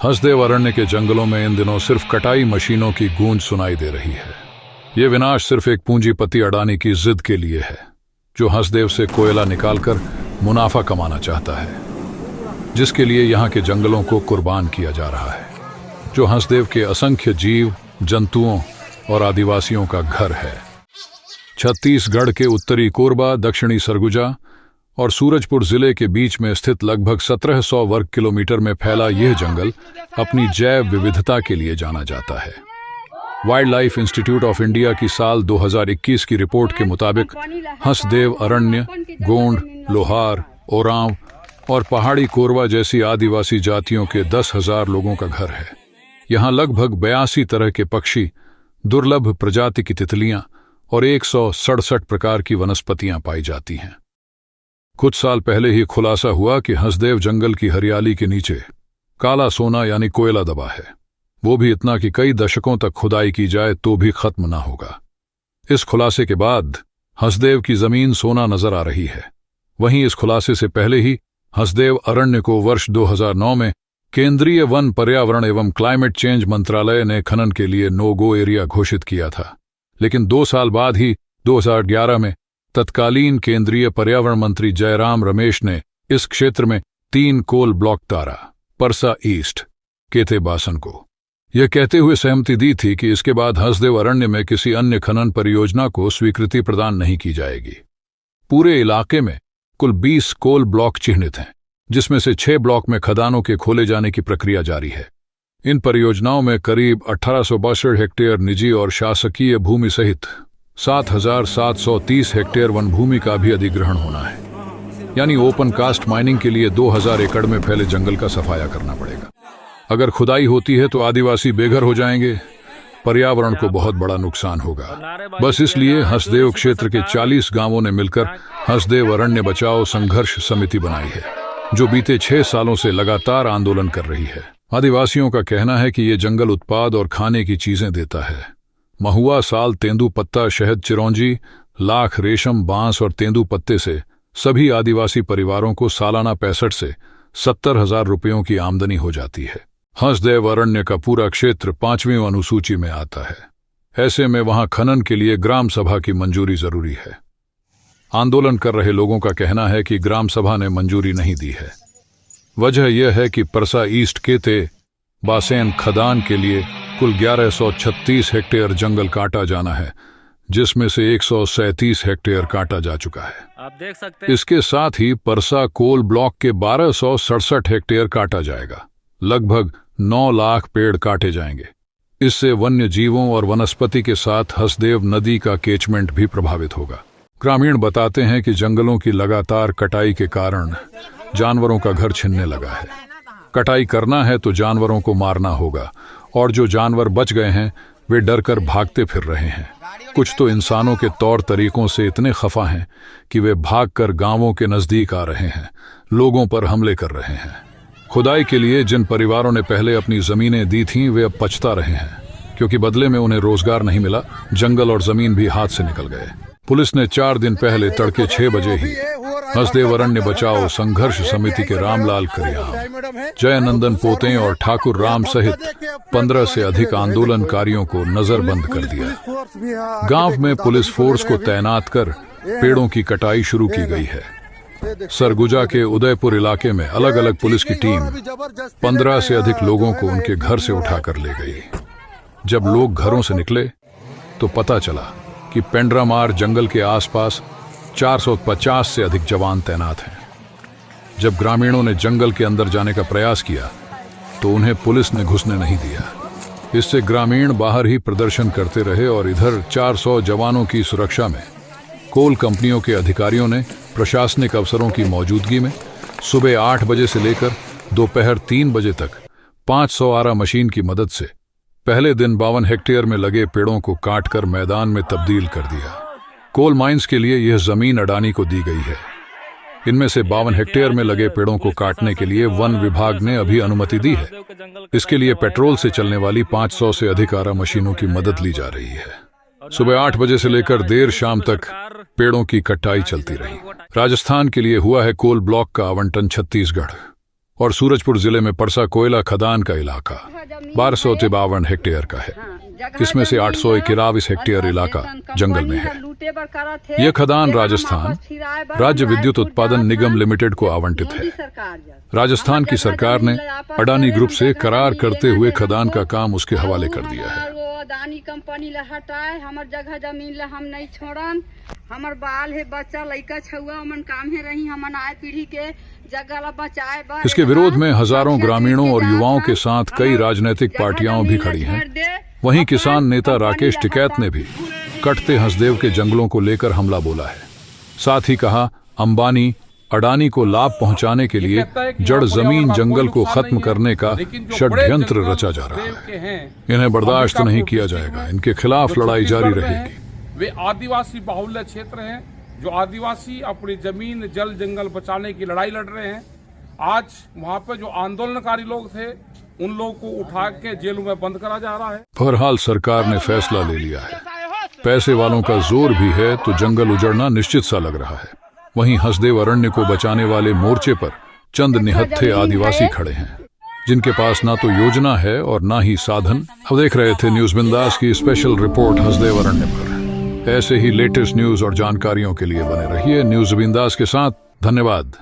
हंसदेव अरण्य के जंगलों में इन दिनों सिर्फ कटाई मशीनों की गूंज सुनाई दे रही है। ये विनाश सिर्फ एक पूंजीपति अडानी की जिद के लिए है, जो हंसदेव से कोयला निकालकर मुनाफा कमाना चाहता है, जिसके लिए यहाँ के जंगलों को कुर्बान किया जा रहा है, जो हंसदेव के असंख्य जीव जंतुओं और आदिवासियों का घर है। छत्तीसगढ़ के उत्तरी कोरबा, दक्षिणी सरगुजा और सूरजपुर जिले के बीच में स्थित लगभग 1700 वर्ग किलोमीटर में फैला यह जंगल अपनी जैव विविधता के लिए जाना जाता है। Wild life institute of India की साल 2021 की रिपोर्ट के मुताबिक हंसदेव अरण्य गोंड, लोहार, ओरांव और पहाड़ी कोरबा जैसी आदिवासी जातियों के 10,000 लोगों का घर है। यहाँ लगभग 82 तरह के पक्षी, दुर्लभ प्रजाति की तितलियां और 167 प्रकार की वनस्पतियां पाई जाती हैं। कुछ साल पहले ही खुलासा हुआ कि हंसदेव जंगल की हरियाली के नीचे काला सोना यानी कोयला दबा है, वो भी इतना कि कई दशकों तक खुदाई की जाए तो भी खत्म ना होगा। इस खुलासे के बाद हंसदेव की जमीन सोना नजर आ रही है। वहीं इस खुलासे से पहले ही हंसदेव अरण्य को वर्ष 2009 में केंद्रीय वन, पर्यावरण एवं क्लाइमेट चेंज मंत्रालय ने खनन के लिए नो गो एरिया घोषित किया था, लेकिन 2 साल बाद ही 2011 में तत्कालीन केंद्रीय पर्यावरण मंत्री जयराम रमेश ने इस क्षेत्र में 3 कोल ब्लॉक तारा, परसा ईस्ट, केतेबासन को यह कहते हुए सहमति दी थी कि इसके बाद हंसदेव अरण्य में किसी अन्य खनन परियोजना को स्वीकृति प्रदान नहीं की जाएगी। पूरे इलाके में कुल 20 कोल ब्लॉक चिन्हित हैं, जिसमें से 6 ब्लॉक में खदानों के खोले जाने की प्रक्रिया जारी है। इन परियोजनाओं में करीब 1862 हेक्टेयर निजी और शासकीय भूमि सहित 7,730 हेक्टेयर वन भूमि का भी अधिग्रहण होना है, यानी ओपन कास्ट माइनिंग के लिए 2,000 एकड़ में फैले जंगल का सफाया करना पड़ेगा। अगर खुदाई होती है तो आदिवासी बेघर हो जाएंगे, पर्यावरण को बहुत बड़ा नुकसान होगा। बस इसलिए हंसदेव क्षेत्र के 40 गांवों ने मिलकर हंसदेव अरण्य बचाओ संघर्ष समिति बनाई है, जो बीते 6 सालों से लगातार आंदोलन कर रही है। आदिवासियों का कहना है कि ये जंगल उत्पाद और खाने की चीजें देता है। महुआ, साल, तेंदू पत्ता, शहद, चिरौंजी, लाख, रेशम, बांस और तेंदू पत्ते से सभी आदिवासी परिवारों को सालाना 65 से 70,000 रुपयों की आमदनी हो जाती है। हंसदेव अरण्य का पूरा क्षेत्र 5वीं अनुसूची में आता है। ऐसे में वहां खनन के लिए ग्राम सभा की मंजूरी जरूरी है। आंदोलन कर रहे लोगों का कहना है कि ग्राम सभा ने मंजूरी नहीं दी है। वजह यह है कि परसा ईस्ट केते बासेन खदान के लिए कुल 1136 हेक्टेयर जंगल काटा जाना है, जिसमें से 137 हेक्टेयर काटा जा चुका है। आप देख सकते हैं। इसके साथ ही परसा कोल ब्लॉक के 1267 हेक्टेयर काटा जाएगा। लगभग 9 लाख पेड़ काटे जाएंगे। इससे वन्य जीवों और वनस्पति के साथ हंसदेव नदी का कैचमेंट भी प्रभावित होगा। ग्रामीण बताते हैं कि जंगलों की लगातार कटाई के कारण जानवरों का घर छिनने लगा है। कटाई करना है तो जानवरों को मारना होगा, और जो जानवर बच गए हैं वे डरकर भागते फिर रहे हैं। कुछ तो इंसानों के तौर तरीकों से इतने खफा हैं कि वे भागकर गांवों के नजदीक आ रहे हैं, लोगों पर हमले कर रहे हैं। खुदाई के लिए जिन परिवारों ने पहले अपनी जमीनें दी थीं वे अब पछता रहे हैं, क्योंकि बदले में उन्हें रोजगार नहीं मिला। जंगल और जमीन भी हाथ से निकल गए। पुलिस ने 4 दिन पहले तड़के 6 बजे ही हंसदेव अरण्य बचाओ संघर्ष समिति के रामलाल करियाम, जयनंदन पोते और ठाकुर राम सहित 15 से अधिक आंदोलनकारियों को नजरबंद कर दिया। गांव में पुलिस फोर्स को तैनात कर पेड़ों की कटाई शुरू की गई है। सरगुजा के उदयपुर इलाके में अलग अलग पुलिस की टीम 15 से अधिक लोगों को उनके घर से उठाकर ले गई। जब लोग घरों से निकले तो पता चला कि पेंड्रामार जंगल के आसपास 450 से अधिक जवान तैनात हैं। जब ग्रामीणों ने जंगल के अंदर जाने का प्रयास किया तो उन्हें पुलिस ने घुसने नहीं दिया। इससे ग्रामीण बाहर ही प्रदर्शन करते रहे और इधर 400 जवानों की सुरक्षा में कोल कंपनियों के अधिकारियों ने प्रशासनिक अफसरों की मौजूदगी में सुबह 8 बजे से लेकर दोपहर 3 बजे तक 500 आरा मशीन की मदद से पहले दिन 52 हेक्टेयर में लगे पेड़ों को काटकर मैदान में तब्दील कर दिया। कोल माइंस के लिए यह जमीन अडानी को दी गई है। इनमें से 52 हेक्टेयर में लगे पेड़ों को काटने के लिए वन विभाग ने अभी अनुमति दी है। इसके लिए पेट्रोल से चलने वाली 500 से अधिक आरा मशीनों की मदद ली जा रही है। सुबह 8 बजे से लेकर देर शाम तक पेड़ों की कटाई चलती रही। राजस्थान के लिए हुआ है कोल ब्लॉक का आवंटन छत्तीसगढ़ और सूरजपुर जिले में परसा कोयला खदान का इलाका 1253 हेक्टेयर का है। इसमें से 821 हेक्टेयर इलाका जंगल में है। यह खदान राजस्थान राज्य विद्युत उत्पादन निगम लिमिटेड को आवंटित है। राजस्थान की सरकार ने अडानी ग्रुप से करार करते हुए खदान का काम उसके हवाले कर दिया है। अडानी कंपनी ला हटाए, हमर जगह जमीन ला हम नहीं छोड़न। हमर बाल है बच्चा लइका छुआ हमन काम है रही, हमन आए पीढ़ी के जगह ला बचाए। इसके विरोध में हजारों ग्रामीणों और युवाओं के साथ कई राजनीतिक पार्टियां भी खड़ी हैं। वहीं किसान नेता राकेश टिकैत ने भी कटते हंसदेव के जंगलों को लेकर हमला बोला है। साथ ही कहा, अंबानी अडानी को लाभ पहुंचाने के लिए जड़ जमीन जंगल को खत्म करने का षड्यंत्र रचा जा रहा है। इन्हें बर्दाश्त नहीं किया जाएगा। इनके खिलाफ लड़ाई जारी रहेगी। वे आदिवासी बाहुल्य क्षेत्र हैं, जो आदिवासी अपनी जमीन जल जंगल बचाने की लड़ाई लड़ रहे हैं। आज वहाँ पे जो आंदोलनकारी लोग थे, उन लोगों को उठा के जेलों में बंद करा जा रहा है। बहरहाल सरकार ने फैसला ले लिया है। पैसे वालों का जोर भी है तो जंगल उजड़ना निश्चित सा लग रहा है। वहीं हंसदेव अरण्य को बचाने वाले मोर्चे पर चंद निहत्थे आदिवासी खड़े हैं, जिनके पास ना तो योजना है और ना ही साधन। अब देख रहे थे न्यूज बिंदास की स्पेशल रिपोर्ट हंसदेव अरण्य पर। ऐसे ही लेटेस्ट न्यूज और जानकारियों के लिए बने रहिए न्यूज बिंदास के साथ। धन्यवाद।